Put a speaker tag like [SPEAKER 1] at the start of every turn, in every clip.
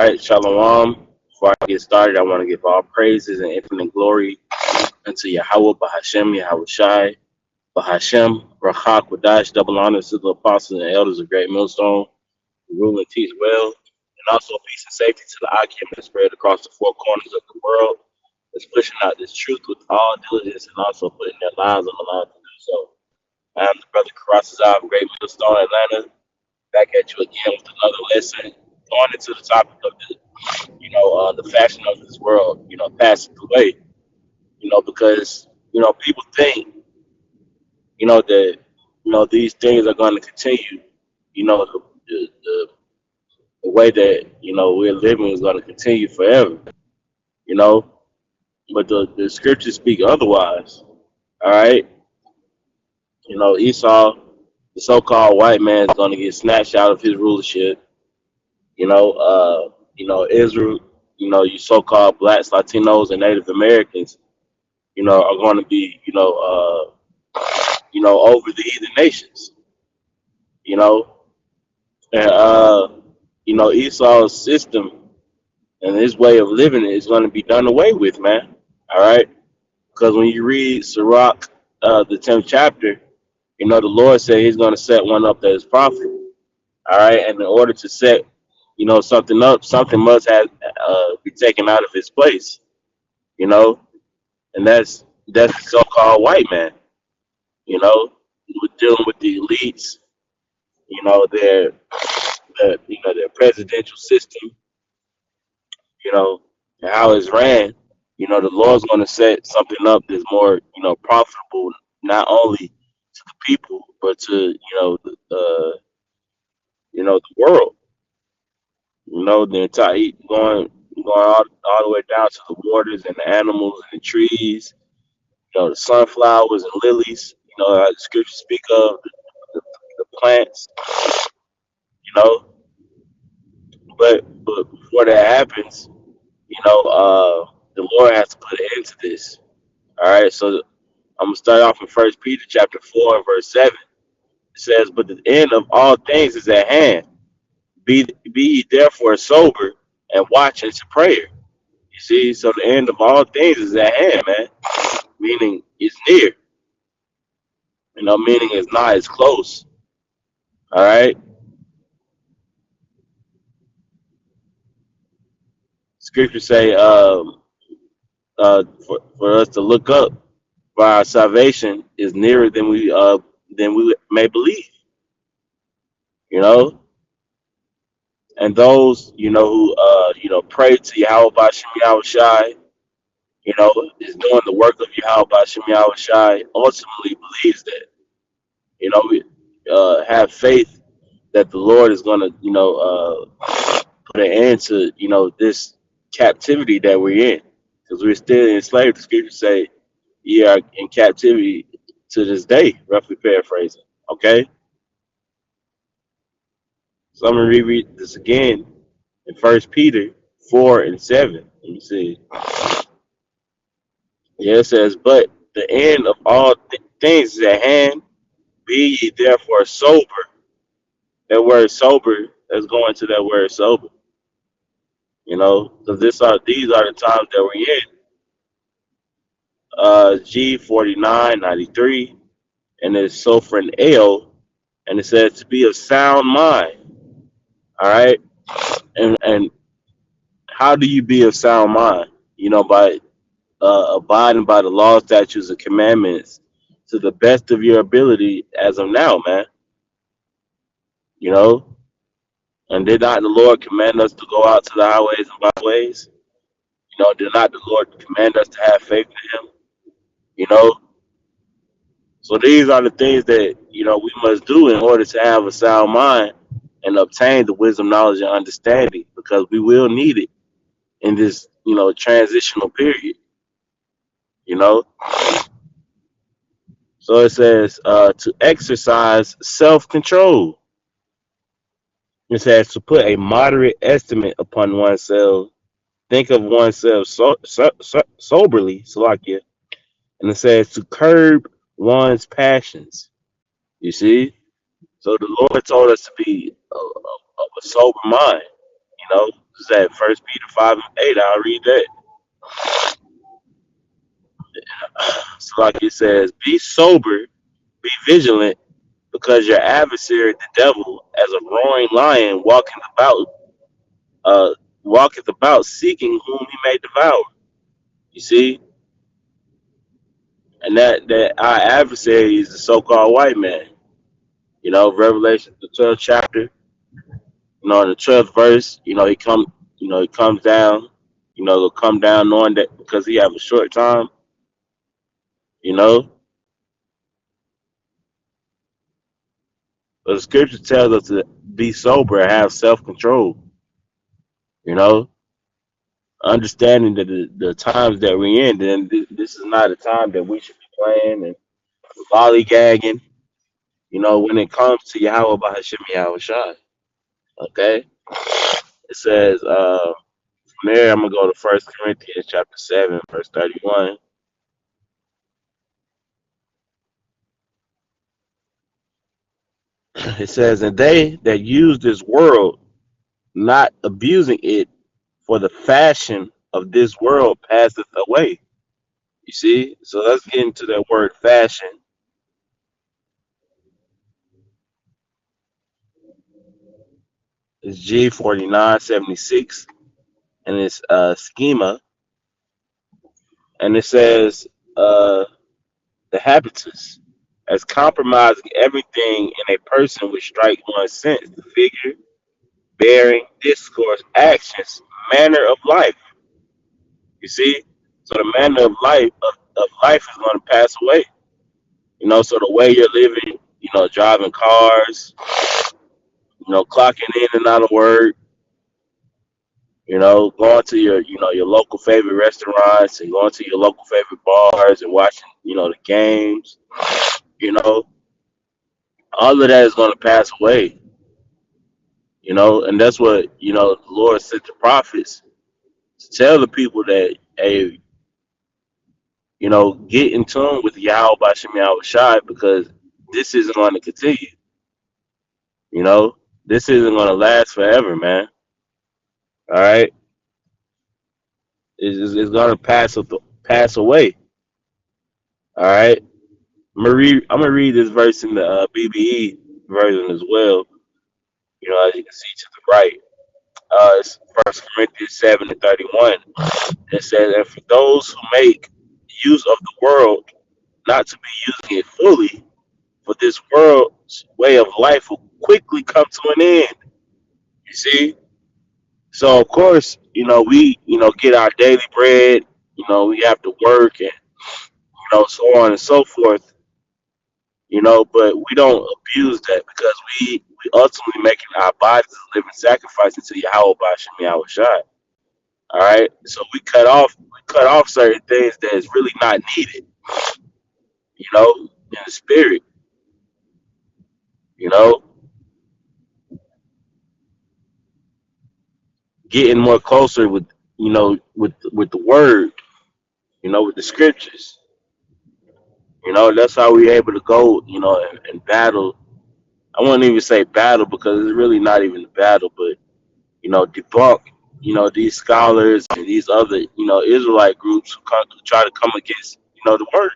[SPEAKER 1] right, Shalom. Before I get started, I want to give all praises and infinite glory unto Yahweh, Bahashem, Yahweh Shai, Bahashem, Rachak, Wadash, double honors to the apostles and elders of Great Millstone, who rule and teach well, and also peace and safety to the Akim that spread across the four corners of the world, that's pushing out this truth with all diligence and also putting their lives on the line to do so. I am the brother Karasazar of Great Millstone, Atlanta, back at you again with another lesson, going into the topic of the fashion of this world, passing away, because, people think, that, these things are going to continue, the way that, we're living is going to continue forever, you know, but the scriptures speak otherwise, all right? Esau, the so-called white man, is going to get snatched out of his rulership, Israel, you so-called blacks, Latinos, and Native Americans, are going to be, over the heathen nations, you know, and Esau's system and his way of living is going to be done away with, man. All right, because when you read Sirach, the 10th chapter, the Lord said He's going to set one up that is profitable. All right, and in order to set, something up, something must have be taken out of its place, you know, and that's the so-called white man, dealing with the elites, their their presidential system, and how it's ran. The Lord's going to set something up that's more, profitable, not only to the people, but to, the world. The entire going all the way down to the waters and the animals and the trees, the sunflowers and lilies, the scriptures speak of the plants, you know. But before that happens, the Lord has to put an end to this. All right, so I'm gonna start off in First Peter chapter 4 and verse 7. It says, "But the end of all things is at hand. Be ye therefore sober and watch unto prayer." You see, so the end of all things is at hand, man. Meaning it's near. Meaning it's not as close. All right. Scripture say, for us to look up, for our salvation is nearer than we may believe. And those who pray to Yahweh Bashem Yahweh Shai, is doing the work of Yahweh Bashem Yahweh Shai, ultimately believes that. We have faith that the Lord is going to put an end to this captivity that we're in, because we're still enslaved. The scriptures say, "Ye are in captivity to this day," roughly paraphrasing. Okay, so I'm gonna reread this again in First Peter 4 and 7. Let me see. Yeah, it says, "But the end of all things is at hand. Be ye therefore sober." That word sober, let's go into that word sober. Because these are the times that we're in. G4993, and it's Sophron L, and it says to be of sound mind. All right, and how do you be of sound mind? By abiding by the law, statutes, and commandments to the best of your ability as of now, man. And did not the Lord command us to go out to the highways and byways? Did not the Lord command us to have faith in Him? You know, so these are the things that we must do in order to have a sound mind and obtain the wisdom, knowledge, and understanding, because we will need it in this transitional period. You know, so it says to exercise self-control. It says to put a moderate estimate upon oneself, think of oneself soberly, Salakia, and it says to curb one's passions. You see, so the Lord told us to be of a sober mind. Is that First Peter 5:8? I'll read that. So like it says, be sober, be vigilant, because your adversary, the devil, as a roaring lion, uh, walketh about, seeking whom he may devour. You see, and that our adversary is the so-called white man. You know, Revelation the 12th chapter. You know, in the 12th verse. He comes down. You know, he'll come down knowing that because he have a short time. You know, but the scripture tells us to be sober, and have self-control. You know, understanding that the times that we're in, then this is not a time that we should be playing and lollygagging. You know, when it comes to Yahweh Bahashim Yahweh Shai. Okay, it says from there I'm gonna go to First Corinthians chapter 7, verse 31. It says, and they that use this world, not abusing it, for the fashion of this world passeth away. You see? So let's get into that word fashion. It's G4976 and it's schema. And it says the habitus as compromising everything in a person which strike one's sense, the figure, bearing, discourse, actions, manner of life. You see? So the manner of life is going to pass away. You know, so the way you're living, you know, driving cars, you know, clocking in and out of work, you know, going to your local favorite restaurants and going to your local favorite bars and watching, you know, the games, you know, all of that is going to pass away, you know, and that's what, you know, the Lord sent the prophets to tell the people that, hey, you know, get in tune with Yahweh Bashem Yahweh Shai because this isn't going to continue, you know, this isn't going to last forever, man. All right. It's going to pass away. All right. I'm gonna read this verse in the BBE version as well. You know, as you can see to the right, it's First Corinthians 7:31. It says, "And for those who make use of the world, not to be using it fully, for this world's way of life will quickly come to an end." You see, so of course, you know we get our daily bread. You know, we have to work and so on and so forth. You know, but we don't abuse that because we ultimately making our bodies a living sacrifice unto Yahweh Bashem Yahweh Shai. All right, so we cut off certain things that is really not needed. You know, in the spirit. You know, getting more closer with with the word. You know, with the scriptures. You know, that's how we able to go. You know, and battle. I wouldn't even say battle because it's really not even a battle, but debunk, these scholars and these other, Israelite groups who try to come against, the word,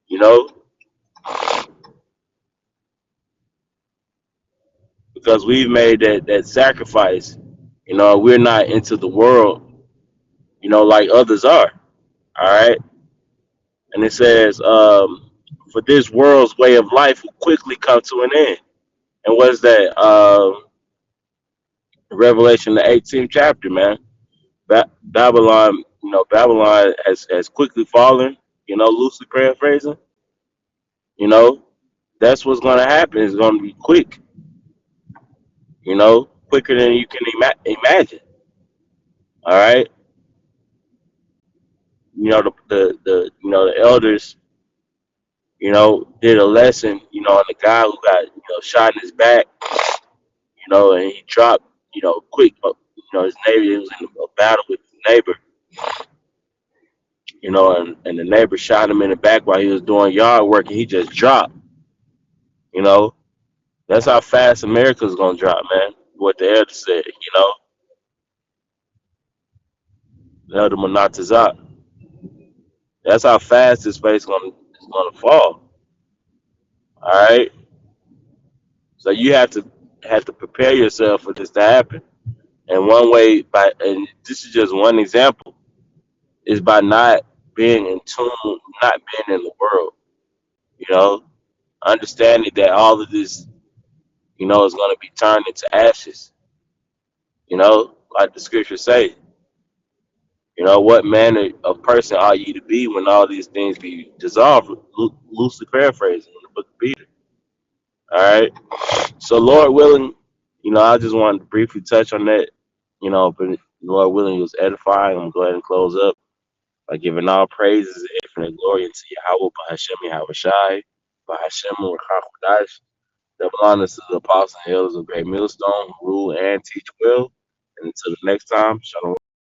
[SPEAKER 1] you know, because we've made that sacrifice. You know, we're not into the world, like others are. All right. And it says, for this world's way of life will quickly come to an end. And what is that? Revelation, the 18th chapter, man. Babylon, Babylon has quickly fallen, loosely paraphrasing. You know, that's what's going to happen. It's going to be quick, quicker than you can imagine. All right. The elders, did a lesson, on the guy who got, shot in his back, and he dropped, quick, his neighbor, he was in a battle with his neighbor, and the neighbor shot him in the back while he was doing yard work and he just dropped, you know. That's how fast America's gonna drop, man. What the elder said, Elder Monatizat. That's how fast this space is gonna fall. All right. So you have to prepare yourself for this to happen. And one way and this is just one example, is by not being in tune, not being in the world. You know, understanding that all of this, is going to be turned into ashes. Like the scriptures say. What manner of person are you to be when all these things be dissolved? Loosely paraphrasing in the book of Peter. All right. So, Lord willing, I just wanted to briefly touch on that. But Lord willing, it was edifying. I'm going to go ahead and close up by giving all praises and infinite glory unto Yahweh, Bahashem, Yahweh Shai, Bahashem, Rakakwadash. Double honors to the apostles and elders of Great Millstone, who rule and teach well. And until the next time, Shalom.